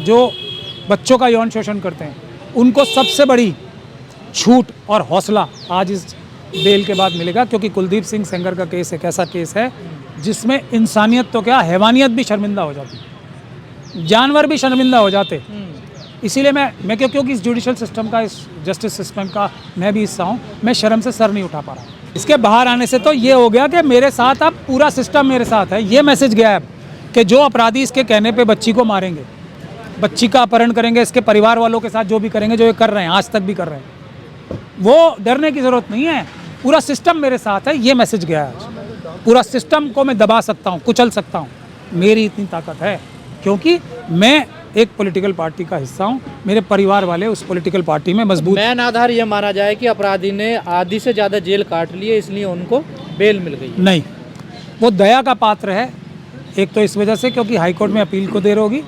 जो बच्चों का यौन शोषण करते हैं उनको सबसे बड़ी छूट और हौसला आज इस बेल के बाद मिलेगा, क्योंकि कुलदीप सिंह सेंगर का केस एक ऐसा केस है जिसमें इंसानियत तो क्या हैवानियत भी शर्मिंदा हो जाती, जानवर भी शर्मिंदा हो जाते। इसीलिए मैं क्योंकि इस जुडिशल सिस्टम का, इस जस्टिस सिस्टम का मैं भी हिस्सा हूँ, मैं शर्म से सर नहीं उठा पा रहा। इसके बाहर आने से तो ये हो गया कि मेरे साथ अब पूरा सिस्टम मेरे साथ है। ये मैसेज गया है कि जो अपराधी इसके कहने पे बच्ची को मारेंगे, बच्ची का अपहरण करेंगे, इसके परिवार वालों के साथ जो भी करेंगे, जो ये कर रहे हैं, आज तक भी कर रहे हैं, वो डरने की ज़रूरत नहीं है। पूरा सिस्टम मेरे साथ है, ये मैसेज गया है आज। पूरा सिस्टम को मैं दबा सकता हूँ, कुचल सकता हूँ, मेरी इतनी ताकत है, क्योंकि मैं एक पॉलिटिकल पार्टी का हिस्सा हूँ, मेरे परिवार वाले उस पॉलिटिकल पार्टी में मजबूत। मेन आधार ये माना जाए कि अपराधी ने आधी से ज़्यादा जेल काट ली है, इसलिए उनको बेल मिल गई। नहीं, वो दया का पात्र है। एक तो इस वजह से क्योंकि हाईकोर्ट में अपील को देर होगी,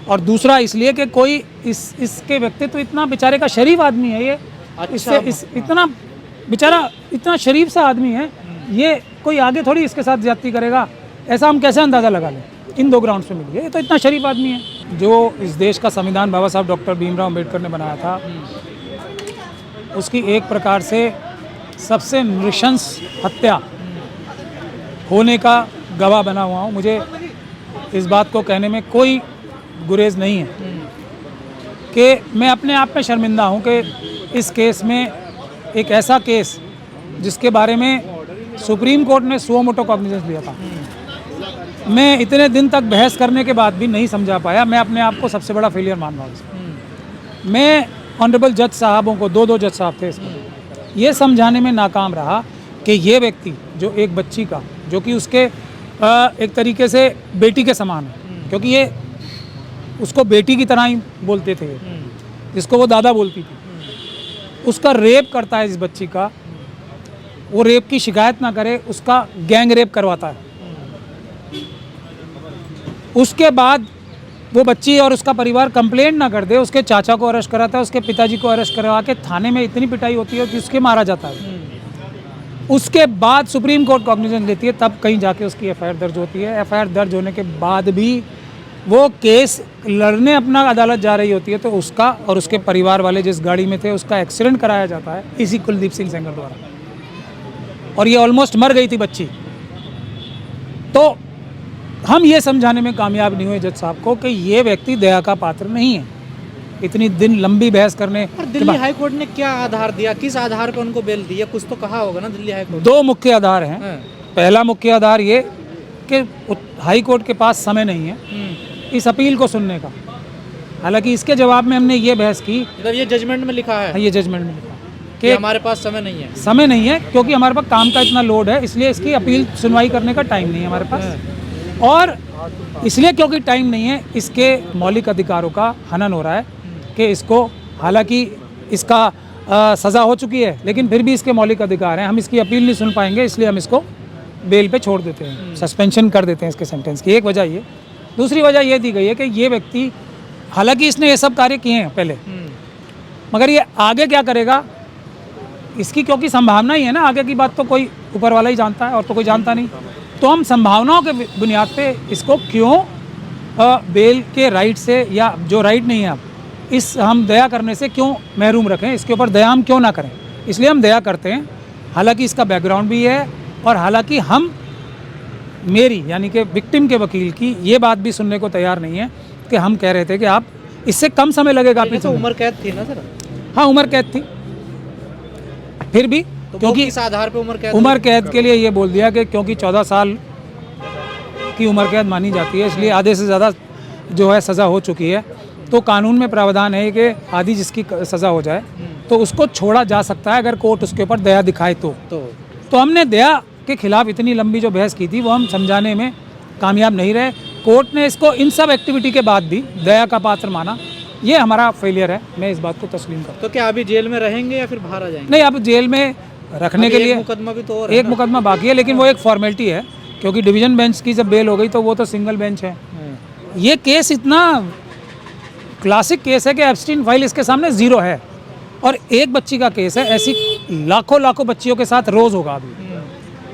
और दूसरा इसलिए कि कोई इसके व्यक्तित्व इतना बेचारे का शरीफ आदमी है, ये अच्छा, इतना बेचारा इतना शरीफ सा आदमी है, ये कोई आगे थोड़ी इसके साथ ज्यादती करेगा, ऐसा हम कैसे अंदाज़ा लगा लें। इन दो ग्राउंड्स पे मिली है, ये तो इतना शरीफ आदमी है। जो इस देश का संविधान बाबा साहब डॉक्टर भीमराव अम्बेडकर ने बनाया था, उसकी एक प्रकार से सबसे नृशंस हत्या होने का गवाह बना हुआ हूँ। मुझे इस बात को कहने में कोई गुरेज नहीं है कि मैं अपने आप में शर्मिंदा हूँ कि इस केस में, एक ऐसा केस जिसके बारे में सुप्रीम कोर्ट ने सुओ मोटो कॉग्निजेंस लिया था, मैं इतने दिन तक बहस करने के बाद भी नहीं समझा पाया। मैं अपने आप को सबसे बड़ा फेलियर मान रहा हूँ। मैं ऑनरेबल जज साहबों को, दो जज साहब थे इसमें, ये समझाने में नाकाम रहा कि ये व्यक्ति जो एक बच्ची का, जो कि उसके एक तरीके से बेटी के समान है, क्योंकि ये उसको बेटी की तरह ही बोलते थे, जिसको वो दादा बोलती थी, उसका रेप करता है इस बच्ची का, वो रेप की शिकायत ना करे, उसका गैंग रेप करवाता है। उसके बाद वो बच्ची और उसका परिवार कंप्लेंट ना कर दे, उसके चाचा को अरेस्ट कराता है, उसके पिताजी को अरेस्ट करवा के थाने में इतनी पिटाई होती है कि उसके मारा जाता है। उसके बाद सुप्रीम कोर्ट कॉग्निजेंस लेती है, तब कहीं जाके उसकी एफआईआर दर्ज होती है। एफआईआर दर्ज होने के बाद भी वो केस लड़ने अपना अदालत जा रही होती है, तो उसका और उसके परिवार वाले जिस गाड़ी में थे उसका एक्सीडेंट कराया जाता है इसी कुलदीप सिंह सेंगर द्वारा, और ये ऑलमोस्ट मर गई थी बच्ची। तो हम ये समझाने में कामयाब नहीं हुए जज साहब को कि ये व्यक्ति दया का पात्र नहीं है। इतनी दिन लंबी बहस करने और दिल्ली हाई कोर्ट ने क्या आधार दिया, किस आधार पर उनको बेल दी है, कुछ तो कहा होगा ना दिल्ली हाई कोर्ट। दो मुख्य आधार हैं। पहला मुख्य आधार ये कि हाई कोर्ट के पास समय नहीं है इस अपील को सुनने का। हालांकि इसके जवाब में हमने ये बहस की, मतलब ये जजमेंट में लिखा है, ये जजमेंट में लिखा कि हमारे पास समय नहीं है। समय नहीं है क्योंकि हमारे पास काम का इतना लोड है, इसलिए इसकी अपील सुनवाई करने का टाइम नहीं है हमारे पास, और इसलिए क्योंकि टाइम नहीं है, इसके मौलिक अधिकारों का हनन हो रहा है कि इसको, हालांकि इसका सज़ा हो चुकी है लेकिन फिर भी इसके मौलिक अधिकार हैं, हम इसकी अपील नहीं सुन पाएंगे, इसलिए हम इसको बेल पे छोड़ देते हैं, सस्पेंशन कर देते हैं इसके सेंटेंस की। एक वजह ये। दूसरी वजह ये दी गई है कि ये व्यक्ति, हालांकि इसने ये सब कार्य किए हैं पहले, मगर ये आगे क्या करेगा इसकी क्योंकि संभावना ही है ना, आगे की बात तो कोई ऊपर वाला ही जानता है और तो कोई जानता नहीं। तो हम संभावनाओं के बुनियाद पे इसको क्यों बेल के राइट से, या जो राइट नहीं है अब, इस हम दया करने से क्यों महरूम रखें, इसके ऊपर दया हम क्यों ना करें, इसलिए हम दया करते हैं। हालांकि इसका बैकग्राउंड भी है, और हालांकि हम, मेरी यानी कि विक्टिम के वकील की ये बात भी सुनने को तैयार नहीं है कि हम कह रहे थे कि आप इससे कम समय लगेगा। तो उम्र कैद थी ना सर? हाँ, उम्र कैद थी, फिर भी तो क्योंकि इस आधार पे उम्र कैद के लिए ये बोल दिया कि क्योंकि 14 साल की उम्र कैद मानी जाती है, इसलिए आधे से ज़्यादा जो है सज़ा हो चुकी है, तो कानून में प्रावधान है कि आधी जिसकी सज़ा हो जाए तो उसको छोड़ा जा सकता है अगर कोर्ट उसके ऊपर दया दिखाए तो हमने दया के खिलाफ इतनी लंबी जो बहस की थी वो हम समझाने में कामयाब नहीं रहे। कोर्ट ने इसको इन सब एक्टिविटी के बाद भी दया का पात्र माना, ये हमारा फेलियर है, मैं इस बात को तस्लीम करता हूँ। तो क्या अभी जेल में रहेंगे या फिर बाहर आ जाएंगे? नहीं, अब जेल में रखने के लिए मुकदमा भी तो, एक मुकदमा बाकी है, लेकिन वो एक फॉर्मेलिटी है, क्योंकि डिवीजन बेंच की जब बेल हो गई तो वो तो सिंगल बेंच है। ये केस इतना क्लासिक केस है कि एब्स्टीन फाइल इसके सामने ज़ीरो है, और एक बच्ची का केस है, ऐसी लाखों बच्चियों के साथ रोज़ होगा अभी।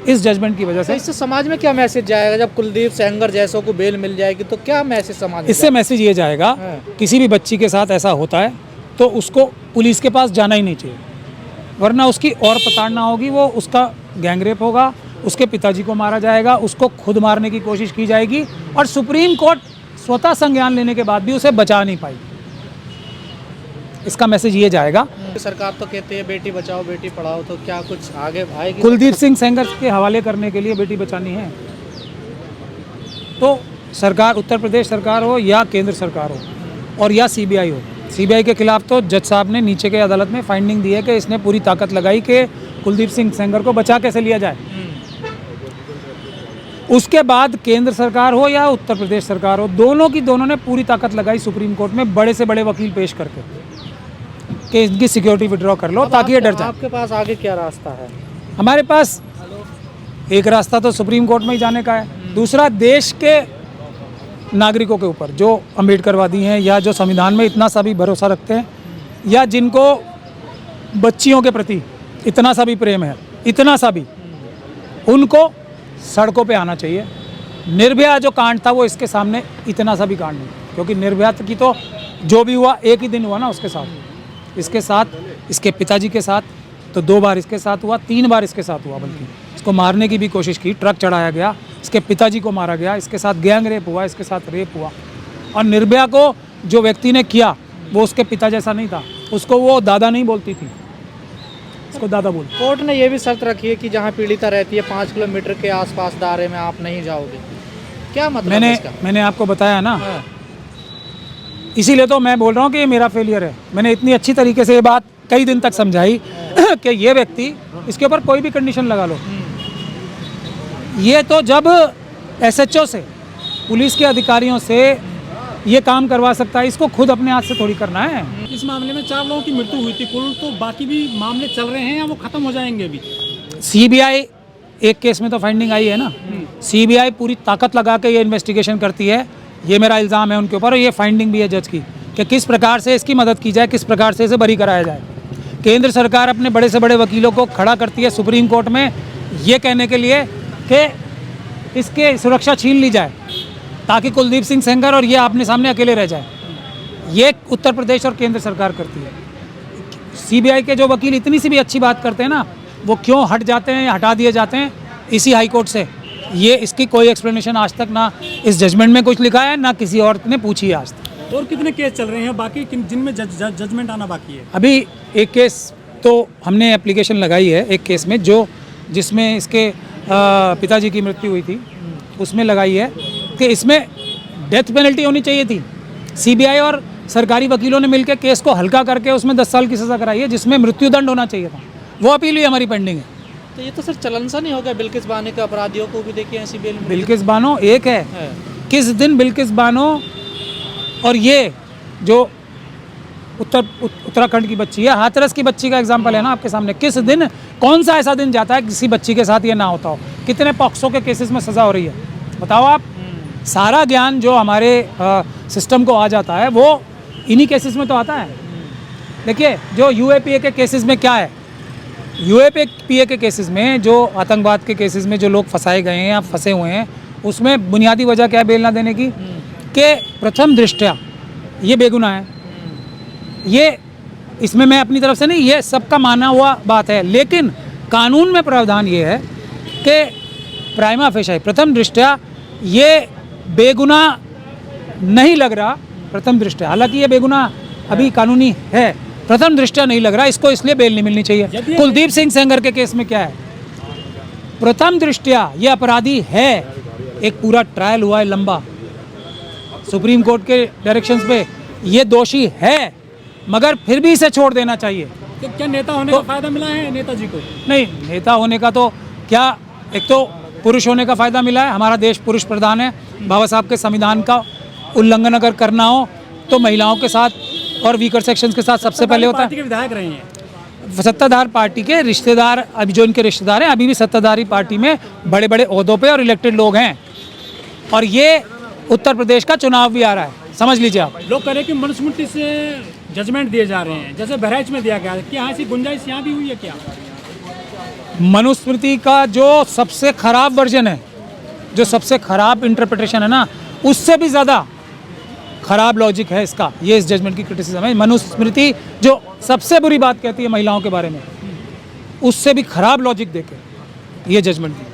इस जजमेंट की वजह तो से। इससे समाज में क्या मैसेज जाएगा जब कुलदीप सेंगर जैसों को बेल मिल जाएगी, तो क्या मैसेज समाज में इससे मैसेज ये जाएगा, किसी भी बच्ची के साथ ऐसा होता है तो उसको पुलिस के पास जाना ही नहीं चाहिए, वरना उसकी और प्रताड़ना होगी, वो उसका गैंगरेप होगा, उसके पिताजी को मारा जाएगा, उसको खुद मारने की कोशिश की जाएगी और सुप्रीम कोर्ट स्वतः संज्ञान लेने के बाद भी उसे बचा नहीं पाई। इसका मैसेज ये जाएगा। सरकार तो कहती है बेटी बचाओ बेटी पढ़ाओ, तो क्या कुछ आगे आएगी? कुलदीप सिंह सेंगर के हवाले करने के लिए बेटी बचानी है तो सरकार, उत्तर प्रदेश सरकार हो या केंद्र सरकार हो और या सीबीआई हो, सीबीआई के खिलाफ तो जज साहब ने नीचे के अदालत में फाइंडिंग दी है कि इसने पूरी ताकत लगाई कि कुलदीप सिंह सेंगर को बचा कैसे लिया जाए। उसके बाद केंद्र सरकार हो या उत्तर प्रदेश सरकार हो, दोनों ने पूरी ताकत लगाई सुप्रीम कोर्ट में बड़े से बड़े वकील पेश करके कि इनकी सिक्योरिटी विड्रॉ कर लो ताकि ये डर जाए। आपके पास आगे क्या रास्ता है? हमारे पास एक रास्ता तो सुप्रीम कोर्ट में ही जाने का है, दूसरा देश के नागरिकों के ऊपर जो अम्बेडकरवादी हैं या जो संविधान में इतना सा भी भरोसा रखते हैं या जिनको बच्चियों के प्रति इतना सा भी प्रेम है, इतना सा भी, उनको सड़कों पे आना चाहिए। निर्भया जो कांड था वो इसके सामने इतना सा भी कांड नहीं, क्योंकि निर्भया की तो जो भी हुआ एक ही दिन हुआ ना उसके साथ, इसके साथ, इसके पिताजी के साथ तो 2 बार इसके साथ हुआ, 3 बार इसके साथ हुआ, बल्कि इसको मारने की भी कोशिश की, ट्रक चढ़ाया गया, इसके पिताजी को मारा गया, इसके साथ गैंग रेप हुआ, इसके साथ रेप हुआ। और निर्भया को जो व्यक्ति ने किया वो उसके पिता जैसा नहीं था, उसको वो दादा नहीं बोलती थी, उसको दादा बोलती। कोर्ट ने यह भी शर्त रखी है कि जहाँ पीड़िता रहती है 5 किलोमीटर के आसपास दायरे में आप नहीं जाओगे। क्या मतलब है इसका? मैंने आपको बताया ना, इसीलिए तो मैं बोल रहा हूँ कि ये मेरा फेलियर है। मैंने इतनी अच्छी तरीके से ये बात कई दिन तक समझाई कि ये व्यक्ति, इसके ऊपर कोई भी कंडीशन लगा लो, ये तो जब एसएचओ से, पुलिस के अधिकारियों से ये काम करवा सकता है, इसको खुद अपने हाथ से थोड़ी करना है। इस मामले में 4 लोगों की मृत्यु हुई थी कुल, तो बाकी भी मामले चल रहे हैं या वो खत्म हो जाएंगे अभी? सीबीआई, एक केस में तो फाइंडिंग आई है ना, सीबीआई पूरी ताकत लगा के ये इन्वेस्टिगेशन करती है, ये मेरा इल्ज़ाम है उनके ऊपर, और ये फाइंडिंग भी है जज की कि किस प्रकार से इसकी मदद की जाए, किस प्रकार से इसे बरी कराया जाए। केंद्र सरकार अपने बड़े से बड़े वकीलों को खड़ा करती है सुप्रीम कोर्ट में ये कहने के लिए कि इसके सुरक्षा छीन ली जाए ताकि कुलदीप सिंह सेंगर और ये आपने सामने अकेले रह जाए। ये उत्तर प्रदेश और केंद्र सरकार करती है। सीबीआई के जो वकील इतनी सी भी अच्छी बात करते हैं ना, वो क्यों हट जाते हैं या हटा दिए जाते हैं इसी हाई कोर्ट से, ये इसकी कोई एक्सप्लेनेशन आज तक ना इस जजमेंट में कुछ लिखा है ना किसी और ने पूछी है आज तक। और कितने केस चल रहे हैं बाकी जिनमें जजमेंट आना बाकी है? अभी एक केस तो हमने एप्लीकेशन लगाई है, एक केस में जिसमें इसके पिताजी की मृत्यु हुई थी, उसमें लगाई है कि इसमें डेथ पेनल्टी होनी चाहिए थी। सीबीआई और सरकारी वकीलों ने मिलकर केस को हल्का करके उसमें 10 साल की सज़ा कराई है, जिसमें मृत्युदंड होना चाहिए था। वो अपील भी हमारी पेंडिंग है। तो ये तो सर चलन सा नहीं हो गया? बिल्किस बानो के अपराधियों को भी देखिए ऐसी बेल। बिल्किस बानो एक है, किस दिन बिल्किस बानो और ये जो उत्तराखंड की बच्ची है, हाथरस की बच्ची का एग्जाम्पल है ना आपके सामने, किस दिन, कौन सा ऐसा दिन जाता है किसी बच्ची के साथ ये ना होता हो? कितने पॉक्सो के केसेस में सज़ा हो रही है बताओ आप। सारा ज्ञान जो हमारे सिस्टम को आ जाता है वो इन्हीं केसेस में तो आता है। देखिए जो यूएपीए के केसेस में क्या है, यूएपीए के केसेस में, जो आतंकवाद के केसेस में जो लोग फंसाए गए हैं या फंसे हुए हैं, उसमें बुनियादी वजह क्या है बेल ना देने की? कि प्रथम दृष्टया ये बेगुनाह है। ये इसमें मैं अपनी तरफ से नहीं, ये सबका माना हुआ बात है, लेकिन कानून में प्रावधान ये है कि प्राइमा फेशियाई, प्रथम दृष्टया ये बेगुनाह नहीं लग रहा, प्रथम दृष्टया, हालांकि ये बेगुनाह अभी कानूनी है, प्रथम दृष्टया नहीं लग रहा, इसको इसलिए बेल नहीं मिलनी चाहिए। कुलदीप सिंह सेंगर के केस में क्या है, प्रथम दृष्टया ये अपराधी है, एक पूरा ट्रायल हुआ है लंबा, सुप्रीम कोर्ट के डायरेक्शंस पे ये दोषी है, मगर फिर भी इसे छोड़ देना चाहिए। क्या नेता होने का फायदा मिला है नेताजी को? नहीं, नेता होने का तो क्या, एक तो पुरुष होने का फायदा मिला है, हमारा देश पुरुष प्रधान है, बाबा साहब के संविधान का उल्लंघन अगर करना हो तो महिलाओं के साथ और वीकर सेक्शंस के साथ सबसे पहले होता है। विधायक रहे हैं सत्ताधार पार्टी के रिश्तेदार, अभी जो इनके रिश्तेदार हैं, अभी भी सत्ताधारी पार्टी में बड़े बड़े ओहदों पे और इलेक्टेड लोग हैं, और ये उत्तर प्रदेश का चुनाव भी आ रहा है, समझ लीजिए आप। लोग कह रहे हैं कि मनुस्मृति से जजमेंट दिए जा रहे हैं, जैसे बहराइच में दिया गया है, क्या ऐसी गुंजाइश यहाँ भी हुई है क्या? मनुस्मृति का जो सबसे खराब वर्जन है, जो सबसे खराब इंटरप्रिटेशन है ना, उससे भी ज़्यादा खराब लॉजिक है इसका। ये इस जजमेंट की क्रिटिसिज्म है। मनुस्मृति जो सबसे बुरी बात कहती है महिलाओं के बारे में, उससे भी खराब लॉजिक देके ये जजमेंट दी।